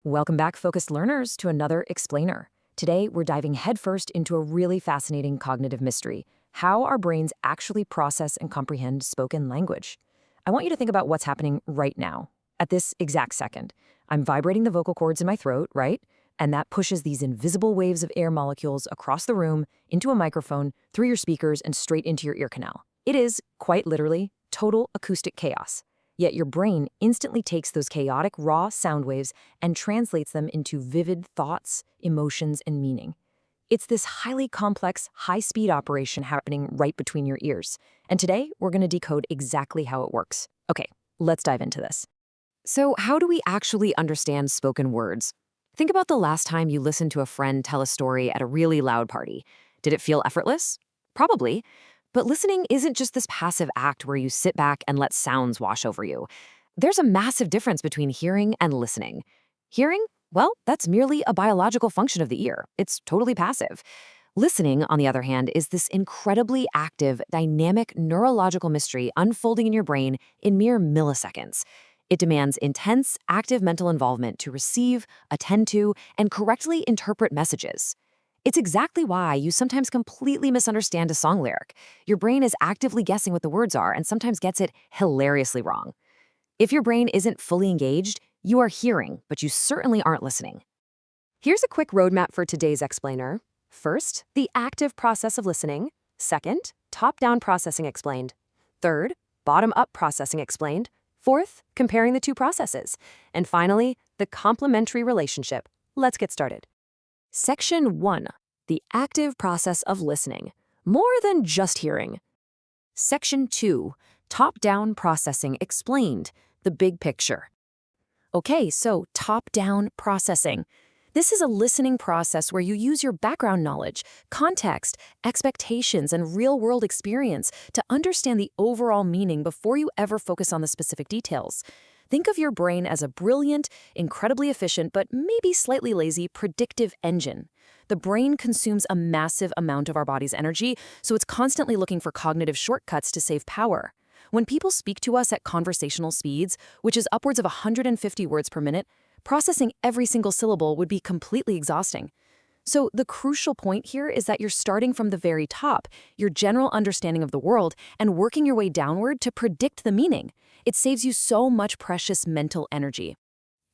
Welcome back, focused learners, to another explainer. Today, we're diving headfirst into a really fascinating cognitive mystery: how our brains actually process and comprehend spoken language. I want you to think about what's happening right now, at this exact second. I'm vibrating the vocal cords in my throat, right? And that pushes these invisible waves of air molecules across the room, into a microphone, through your speakers, and straight into your ear canal. It is, quite literally, total acoustic chaos. Yet your brain instantly takes those chaotic, raw sound waves and translates them into vivid thoughts, emotions, and meaning. It's this highly complex, high-speed operation happening right between your ears. And today, we're going to decode exactly how it works. Okay, let's dive into this. So, how do we actually understand spoken words? Think about the last time you listened to a friend tell a story at a really loud party. Did it feel effortless? Probably. But listening isn't just this passive act where you sit back and let sounds wash over you. There's a massive difference between hearing and listening. Hearing, well, that's merely a biological function of the ear. It's totally passive. Listening, on the other hand, is this incredibly active, dynamic neurological mystery unfolding in your brain in mere milliseconds. It demands intense, active mental involvement to receive, attend to, and correctly interpret messages. It's exactly why you sometimes completely misunderstand a song lyric. Your brain is actively guessing what the words are and sometimes gets it hilariously wrong. If your brain isn't fully engaged, you are hearing, but you certainly aren't listening. Here's a quick roadmap for today's explainer. First, the active process of listening. Second, top-down processing explained. Third, bottom-up processing explained. Fourth, comparing the two processes. And finally, the complementary relationship. Let's get started. Section 1. The active process of listening. More than just hearing. Section 2. Top-down processing explained. The big picture. Okay, so top-down processing. This is a listening process where you use your background knowledge, context, expectations, and real-world experience to understand the overall meaning before you ever focus on the specific details. Think of your brain as a brilliant, incredibly efficient, but maybe slightly lazy predictive engine. The brain consumes a massive amount of our body's energy, so it's constantly looking for cognitive shortcuts to save power. When people speak to us at conversational speeds, which is upwards of 150 words per minute, processing every single syllable would be completely exhausting. So the crucial point here is that you're starting from the very top, your general understanding of the world, and working your way downward to predict the meaning. It saves you so much precious mental energy.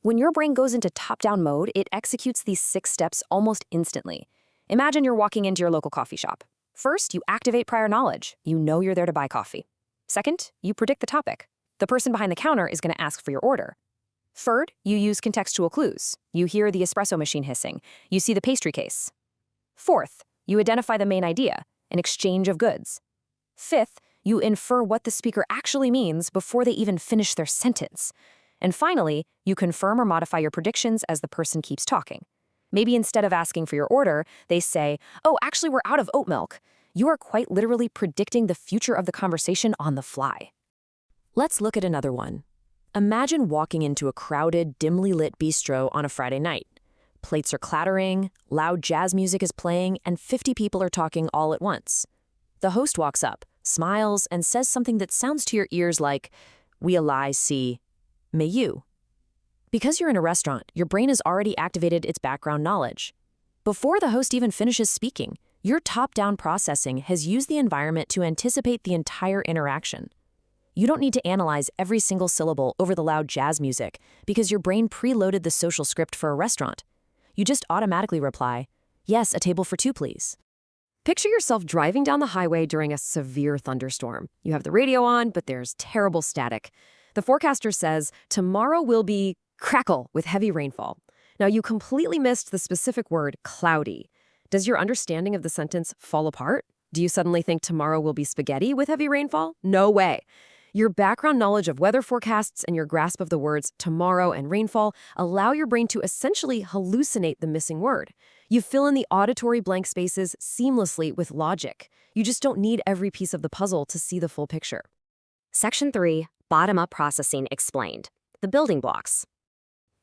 When your brain goes into top-down mode, it executes these 6 steps almost instantly. Imagine you're walking into your local coffee shop. First, you activate prior knowledge. You know you're there to buy coffee. Second, you predict the topic. The person behind the counter is going to ask for your order. Third, you use contextual clues. You hear the espresso machine hissing. You see the pastry case. Fourth, you identify the main idea, an exchange of goods. Fifth, you infer what the speaker actually means before they even finish their sentence. And finally, you confirm or modify your predictions as the person keeps talking. Maybe instead of asking for your order, they say, "Oh, actually, we're out of oat milk." You are quite literally predicting the future of the conversation on the fly. Let's look at another one. Imagine walking into a crowded, dimly lit bistro on a Friday night. Plates are clattering, loud jazz music is playing, and 50 people are talking all at once. The host walks up, smiles, and says something that sounds to your ears like, "We ally see, may you." Because you're in a restaurant, your brain has already activated its background knowledge. Before the host even finishes speaking, your top-down processing has used the environment to anticipate the entire interaction. You don't need to analyze every single syllable over the loud jazz music because your brain preloaded the social script for a restaurant. You just automatically reply, "Yes, a table for 2, please." Picture yourself driving down the highway during a severe thunderstorm. You have the radio on, but there's terrible static. The forecaster says, "Tomorrow will be crackle with heavy rainfall." Now, you completely missed the specific word, cloudy. Does your understanding of the sentence fall apart? Do you suddenly think tomorrow will be spaghetti with heavy rainfall? No way. Your background knowledge of weather forecasts and your grasp of the words tomorrow and rainfall allow your brain to essentially hallucinate the missing word. You fill in the auditory blank spaces seamlessly with logic. You just don't need every piece of the puzzle to see the full picture. Section 3, bottom-up processing explained. The building blocks.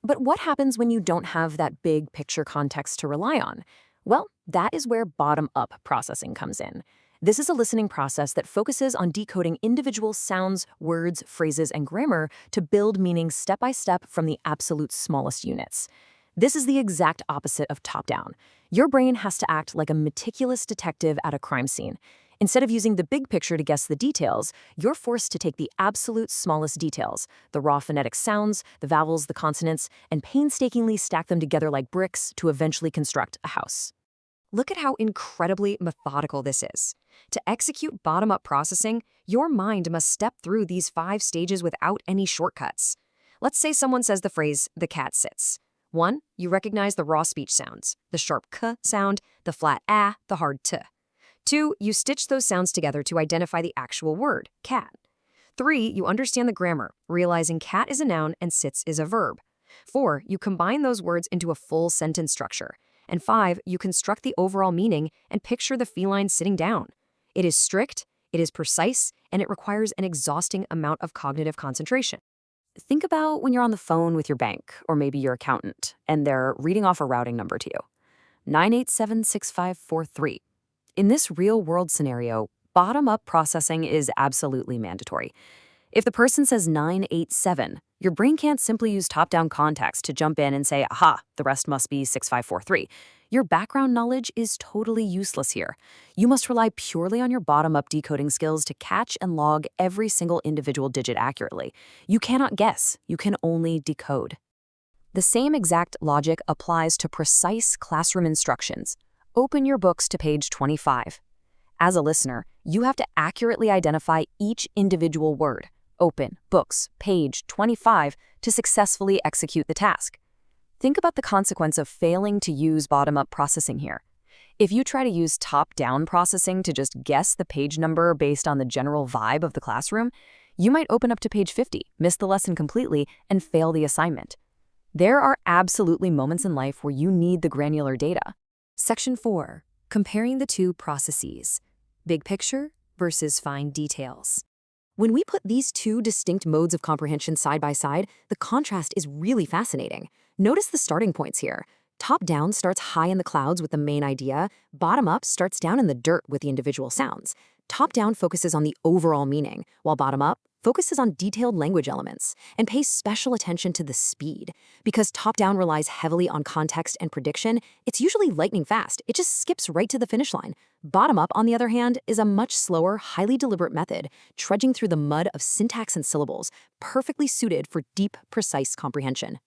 But what happens when you don't have that big picture context to rely on? Well, that is where bottom-up processing comes in. This is a listening process that focuses on decoding individual sounds, words, phrases, and grammar to build meaning step by step from the absolute smallest units. This is the exact opposite of top-down. Your brain has to act like a meticulous detective at a crime scene. Instead of using the big picture to guess the details, you're forced to take the absolute smallest details, the raw phonetic sounds, the vowels, the consonants, and painstakingly stack them together like bricks to eventually construct a house. Look at how incredibly methodical this is. To execute bottom-up processing, your mind must step through these 5 stages without any shortcuts. Let's say someone says the phrase, "the cat sits." 1. You recognize the raw speech sounds, the sharp k sound, the flat a, the hard t. 2. You stitch those sounds together to identify the actual word, cat. 3. You understand the grammar, realizing cat is a noun and sits is a verb. 4. You combine those words into a full sentence structure. And 5. You construct the overall meaning and picture the feline sitting down. It is strict, it is precise, and it requires an exhausting amount of cognitive concentration. Think about when you're on the phone with your bank, or maybe your accountant, and they're reading off a routing number to you. 9876543. In this real-world scenario, bottom-up processing is absolutely mandatory. If the person says 987, your brain can't simply use top-down context to jump in and say, aha, the rest must be 6543. Your background knowledge is totally useless here. You must rely purely on your bottom-up decoding skills to catch and log every single individual digit accurately. You cannot guess, you can only decode. The same exact logic applies to precise classroom instructions. Open your books to page 25. As a listener, you have to accurately identify each individual word. Open, books, page 25 to successfully execute the task. Think about the consequence of failing to use bottom-up processing here. If you try to use top-down processing to just guess the page number based on the general vibe of the classroom, you might open up to page 50, miss the lesson completely, and fail the assignment. There are absolutely moments in life where you need the granular data. Section 4. Comparing the two processes. Big picture versus fine details. When we put these two distinct modes of comprehension side by side, the contrast is really fascinating. Notice the starting points here. Top-down starts high in the clouds with the main idea. Bottom-up starts down in the dirt with the individual sounds. Top-down focuses on the overall meaning, while bottom-up focuses on detailed language elements and pays special attention to the speed. Because top-down relies heavily on context and prediction, it's usually lightning fast. It just skips right to the finish line. Bottom-up, on the other hand, is a much slower, highly deliberate method, trudging through the mud of syntax and syllables, perfectly suited for deep, precise comprehension.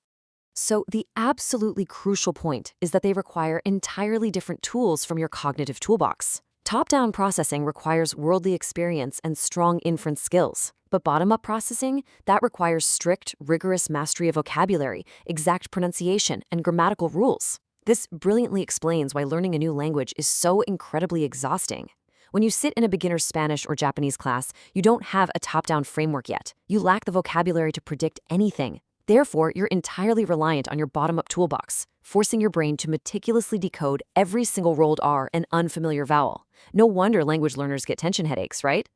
So the absolutely crucial point is that they require entirely different tools from your cognitive toolbox. Top-down processing requires worldly experience and strong inference skills, but bottom-up processing, that requires strict, rigorous mastery of vocabulary, exact pronunciation, and grammatical rules. This brilliantly explains why learning a new language is so incredibly exhausting. When you sit in a beginner's Spanish or Japanese class, you don't have a top-down framework yet. You lack the vocabulary to predict anything. Therefore, you're entirely reliant on your bottom-up toolbox, forcing your brain to meticulously decode every single rolled R and unfamiliar vowel. No wonder language learners get tension headaches, right?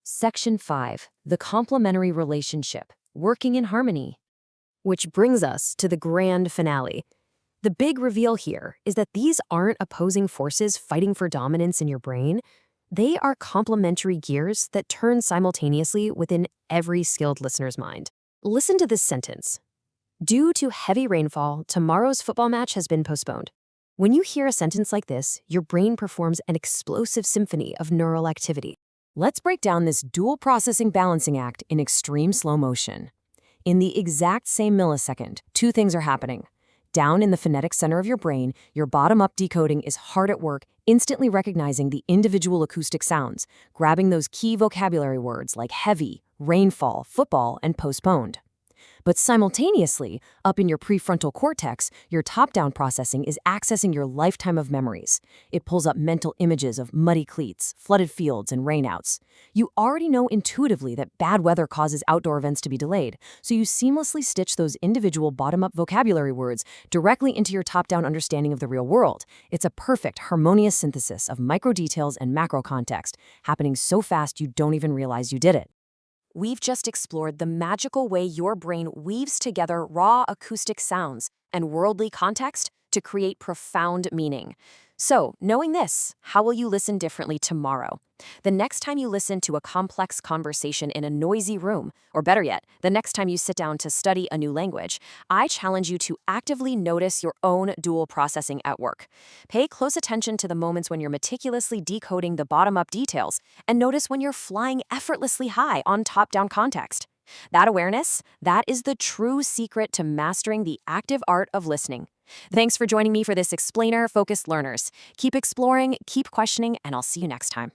Section 5. The complementary relationship, working in harmony. Which brings us to the grand finale. The big reveal here is that these aren't opposing forces fighting for dominance in your brain. They are complementary gears that turn simultaneously within every skilled listener's mind. Listen to this sentence. Due to heavy rainfall, tomorrow's football match has been postponed. When you hear a sentence like this, your brain performs an explosive symphony of neural activity. Let's break down this dual processing balancing act in extreme slow motion. In the exact same millisecond, two things are happening. Down in the phonetic center of your brain, your bottom-up decoding is hard at work, instantly recognizing the individual acoustic sounds, grabbing those key vocabulary words like heavy, rainfall, football, and postponed. But simultaneously, up in your prefrontal cortex, your top-down processing is accessing your lifetime of memories. It pulls up mental images of muddy cleats, flooded fields, and rainouts. You already know intuitively that bad weather causes outdoor events to be delayed, so you seamlessly stitch those individual bottom-up vocabulary words directly into your top-down understanding of the real world. It's a perfect, harmonious synthesis of micro details and macro context, happening so fast you don't even realize you did it. We've just explored the magical way your brain weaves together raw acoustic sounds and worldly context to create profound meaning. So, knowing this, how will you listen differently tomorrow? The next time you listen to a complex conversation in a noisy room, or better yet, the next time you sit down to study a new language, I challenge you to actively notice your own dual processing at work. Pay close attention to the moments when you're meticulously decoding the bottom up details, and notice when you're flying effortlessly high on top down context. That awareness, that is the true secret to mastering the active art of listening. Thanks for joining me for this Explainer Focused Learners. Keep exploring, keep questioning, and I'll see you next time.